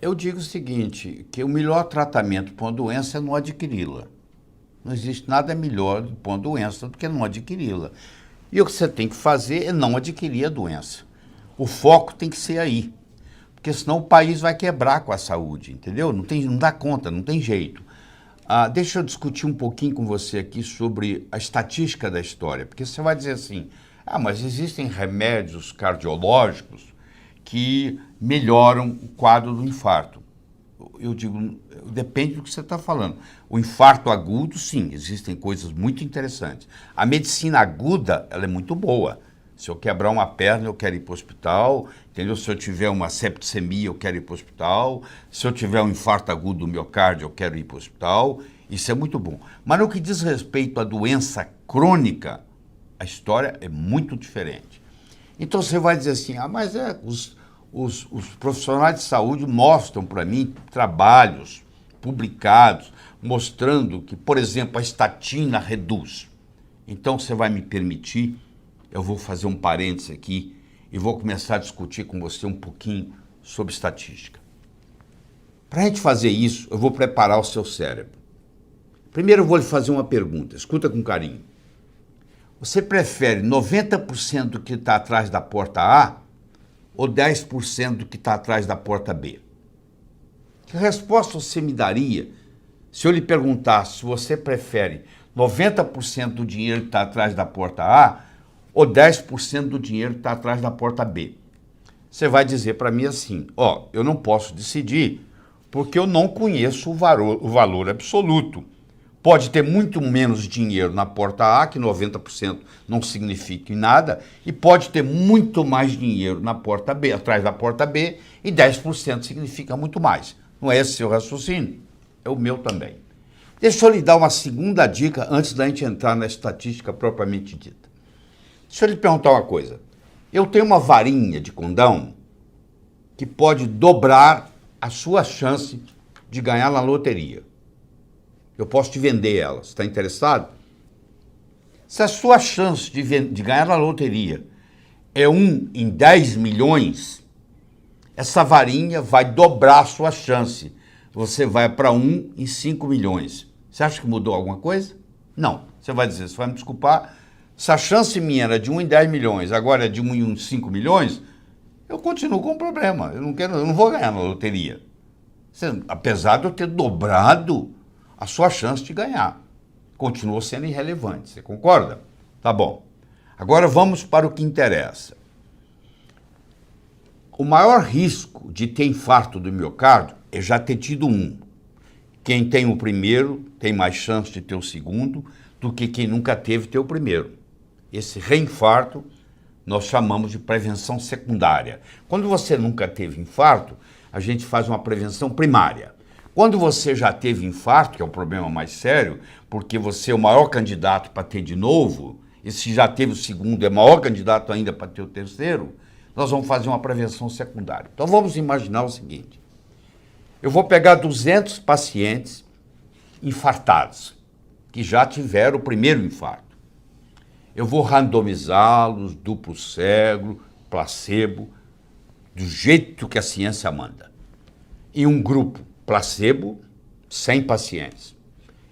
Eu digo o seguinte, que o melhor tratamento para uma doença é não adquiri-la. Não existe nada melhor para uma doença do que não adquiri-la. E o que você tem que fazer é não adquirir a doença. O foco tem que ser aí. Porque senão o país vai quebrar com a saúde, entendeu? Não dá conta, não tem jeito. Deixa eu discutir um pouquinho com você aqui sobre a estatística da história. Porque você vai dizer assim, mas existem remédios cardiológicos que melhoram o quadro do infarto. Eu digo, depende do que você está falando. O infarto agudo, sim, existem coisas muito interessantes. A medicina aguda, ela é muito boa. Se eu quebrar uma perna, eu quero ir para o hospital, entendeu? Se eu tiver uma septicemia, eu quero ir para o hospital. Se eu tiver um infarto agudo do miocárdio, eu quero ir para o hospital. Isso é muito bom. Mas no que diz respeito à doença crônica, a história é muito diferente. Então você vai dizer assim, mas os profissionais de saúde mostram para mim trabalhos publicados mostrando que, por exemplo, a estatina reduz. Então você vai me permitir, eu vou fazer um parênteses aqui e vou começar a discutir com você um pouquinho sobre estatística. Para a gente fazer isso, eu vou preparar o seu cérebro. Primeiro eu vou lhe fazer uma pergunta, escuta com carinho. Você prefere 90% do que está atrás da porta A ou 10% do que está atrás da porta B? Que resposta você me daria se eu lhe perguntasse se você prefere 90% do dinheiro que está atrás da porta A ou 10% do dinheiro que está atrás da porta B? Você vai dizer para mim assim, eu não posso decidir porque eu não conheço o valor absoluto. Pode ter muito menos dinheiro na porta A, que 90% não significa nada, e pode ter muito mais dinheiro na porta B, atrás da porta B, e 10% significa muito mais. Não é esse seu raciocínio? É o meu também. Deixa eu lhe dar uma segunda dica antes da gente entrar na estatística propriamente dita. Deixa eu lhe perguntar uma coisa. Eu tenho uma varinha de condão que pode dobrar a sua chance de ganhar na loteria. Eu posso te vender ela. Você está interessado? Se a sua chance de ganhar na loteria é 1 em 10 milhões, essa varinha vai dobrar a sua chance. Você vai para 1 em 5 milhões. Você acha que mudou alguma coisa? Não. Você vai dizer, você vai me desculpar, se a chance minha era de 1 em 10 milhões, agora é de 1 em 5 milhões, eu continuo com o problema. Eu não vou ganhar na loteria. Apesar de eu ter dobrado a sua chance de ganhar. Continuou sendo irrelevante, você concorda? Tá bom. Agora vamos para o que interessa. O maior risco de ter infarto do miocárdio é já ter tido um. Quem tem o primeiro tem mais chance de ter o segundo do que quem nunca teve ter o primeiro. Esse reinfarto nós chamamos de prevenção secundária. Quando você nunca teve infarto, a gente faz uma prevenção primária. Quando você já teve infarto, que é o problema mais sério, porque você é o maior candidato para ter de novo, e se já teve o segundo, é o maior candidato ainda para ter o terceiro, nós vamos fazer uma prevenção secundária. Então vamos imaginar o seguinte, eu vou pegar 200 pacientes infartados, que já tiveram o primeiro infarto. Eu vou randomizá-los, duplo cego, placebo, do jeito que a ciência manda. E um grupo placebo, 100 pacientes.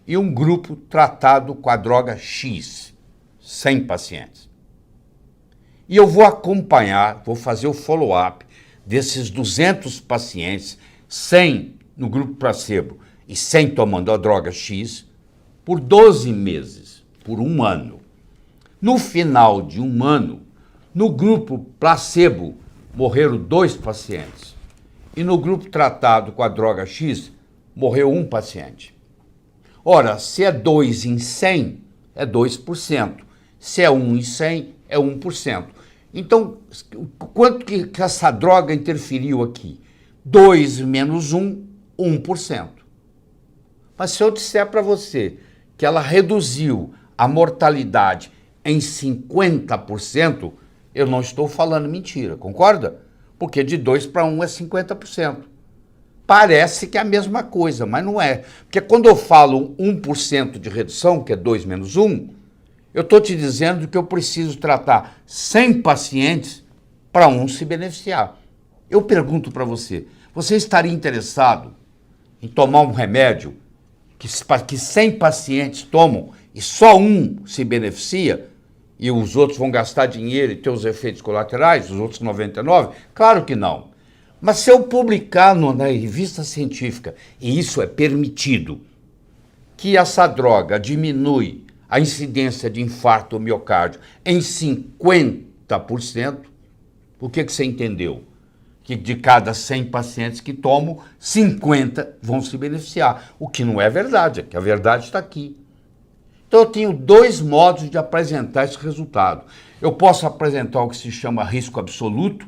E um grupo tratado com a droga X, 100 pacientes. E eu vou acompanhar, vou fazer o follow-up desses 200 pacientes, 100 no grupo placebo e 100 tomando a droga X, por 12 meses, por um ano. No final de um ano, no grupo placebo, morreram 2 pacientes. E no grupo tratado com a droga X, morreu um paciente. Ora, se é 2 em 100, é 2%. Se é 1 em 100, é 1%. Então, quanto que essa droga interferiu aqui? 2 menos 1, 1%. Mas se eu disser para você que ela reduziu a mortalidade em 50%, eu não estou falando mentira, concorda? Porque de 2 para 1 é 50%. Parece que é a mesma coisa, mas não é. Porque quando eu falo 1% de redução, que é 2 menos 1, eu estou te dizendo que eu preciso tratar 100 pacientes para um se beneficiar. Eu pergunto para você, Você estaria interessado em tomar um remédio que 100 pacientes tomam e só um se beneficia e os outros vão gastar dinheiro e ter os efeitos colaterais, os outros 99? Claro que não. Mas se eu publicar na revista científica, e isso é permitido, que essa droga diminui a incidência de infarto ao miocárdio em 50%, o que você entendeu? Que de cada 100 pacientes que tomam, 50 vão se beneficiar. O que não é verdade, é que a verdade está aqui. Então eu tenho dois modos de apresentar esse resultado. Eu posso apresentar o que se chama risco absoluto,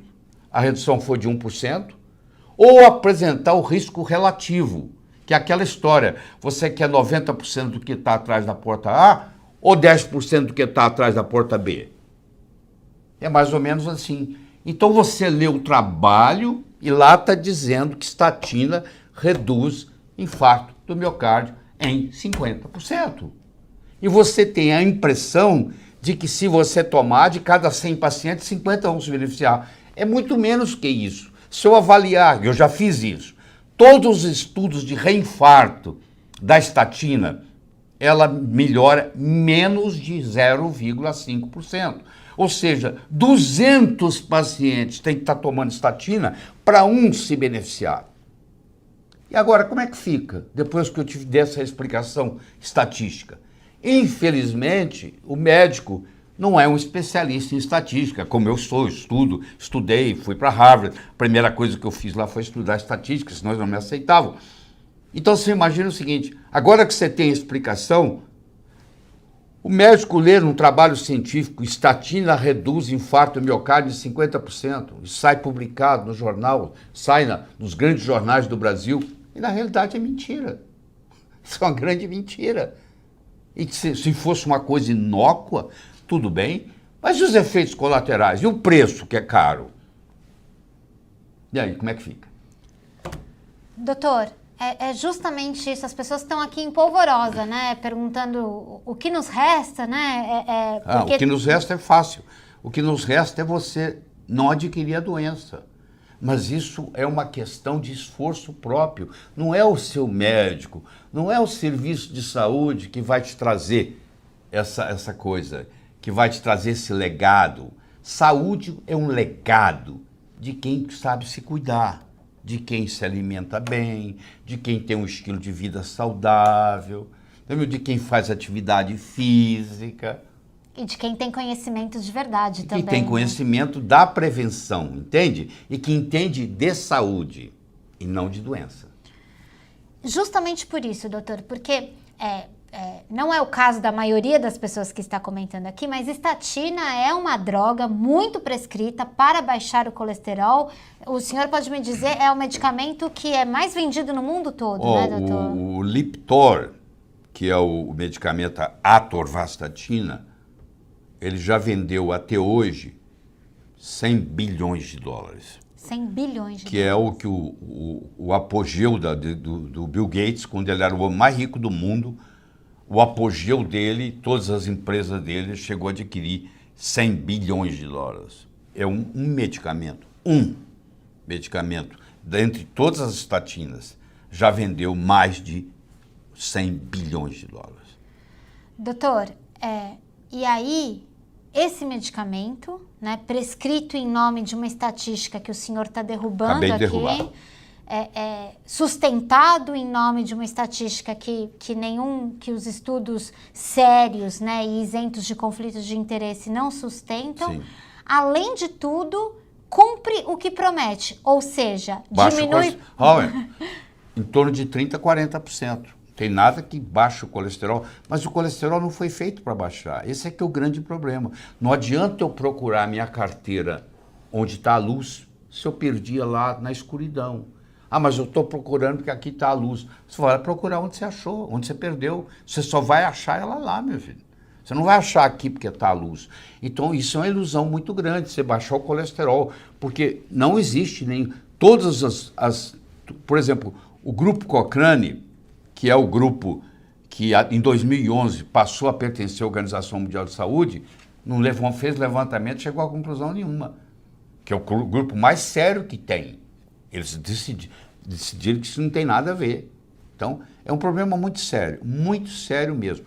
a redução foi de 1%, ou apresentar o risco relativo, que é aquela história, você quer 90% do que está atrás da porta A ou 10% do que está atrás da porta B? É mais ou menos assim. Então você lê o trabalho e lá está dizendo que estatina reduz infarto do miocárdio em 50%. E você tem a impressão de que se você tomar, de cada 100 pacientes, 50 vão se beneficiar. É muito menos que isso. Se eu avaliar, eu já fiz isso, todos os estudos de reinfarto da estatina, ela melhora menos de 0,5%. Ou seja, 200 pacientes têm que estar tomando estatina para um se beneficiar. E agora, como é que fica, depois que eu te dei essa explicação estatística? Infelizmente, o médico não é um especialista em estatística, como eu sou, estudei, fui para Harvard. A primeira coisa que eu fiz lá foi estudar estatística, senão eles não me aceitavam. Então você imagina o seguinte, agora que você tem a explicação, o médico lê num trabalho científico, estatina reduz infarto miocárdio em 50%, e sai publicado no jornal, sai nos grandes jornais do Brasil, e na realidade é mentira. Isso é uma grande mentira. E se fosse uma coisa inócua, tudo bem, mas e os efeitos colaterais? E o preço, que é caro? E aí, como é que fica? Doutor, é justamente isso, as pessoas estão aqui em polvorosa, né, perguntando o que nos resta, né? Porque... o que nos resta é fácil. O que nos resta é você não adquirir a doença. Mas isso é uma questão de esforço próprio. Não é o seu médico, não é o serviço de saúde que vai te trazer essa coisa, que vai te trazer esse legado. Saúde é um legado de quem sabe se cuidar, de quem se alimenta bem, de quem tem um estilo de vida saudável, de quem faz atividade física. E de quem tem conhecimento de verdade também. Que tem conhecimento da prevenção, entende? E que entende de saúde e não de doença. Justamente por isso, doutor, porque não é o caso da maioria das pessoas que está comentando aqui, mas estatina é uma droga muito prescrita para baixar o colesterol. O senhor pode me dizer, é o medicamento que é mais vendido no mundo todo, né, doutor? O Lipitor, que é o medicamento atorvastatina, ele já vendeu até hoje 100 bilhões de dólares. 100 bilhões de que dólares. É o apogeu do Bill Gates, quando ele era o homem mais rico do mundo, o apogeu dele, todas as empresas dele, chegou a adquirir 100 bilhões de dólares. É um medicamento, dentre todas as estatinas, já vendeu mais de 100 bilhões de dólares. Doutor, e aí, esse medicamento, né, prescrito em nome de uma estatística que o senhor está derrubando aqui, sustentado em nome de uma estatística que os estudos sérios, né, e isentos de conflitos de interesse não sustentam, Sim. Além de tudo, cumpre o que promete, ou seja, diminui... Em torno de 30% a 40%. Tem nada que baixe o colesterol, mas o colesterol não foi feito para baixar. Esse é que é o grande problema. Não adianta eu procurar a minha carteira onde está a luz, se eu perdia lá na escuridão. Ah, mas eu estou procurando porque aqui está a luz. Você vai procurar onde você achou, onde você perdeu. Você só vai achar ela lá, meu filho. Você não vai achar aqui porque está a luz. Então, isso é uma ilusão muito grande, você baixar o colesterol, porque não existe nem... Todas por exemplo, o grupo Cochrane, que é o grupo que em 2011 passou a pertencer à Organização Mundial de Saúde, não fez levantamento, chegou a conclusão nenhuma, que é o grupo mais sério que tem. Eles decidiram que isso não tem nada a ver. Então, é um problema muito sério mesmo.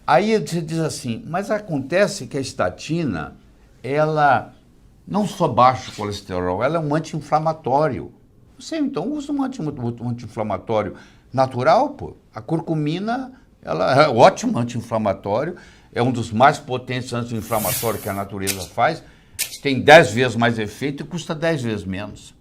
Aí você diz assim, mas acontece que a estatina, ela não só baixa o colesterol, ela é um anti-inflamatório. Você então usa um anti-inflamatório natural, pô. A curcumina, ela é um ótimo anti-inflamatório, é um dos mais potentes anti-inflamatórios que a natureza faz, tem 10 vezes mais efeito e custa 10 vezes menos.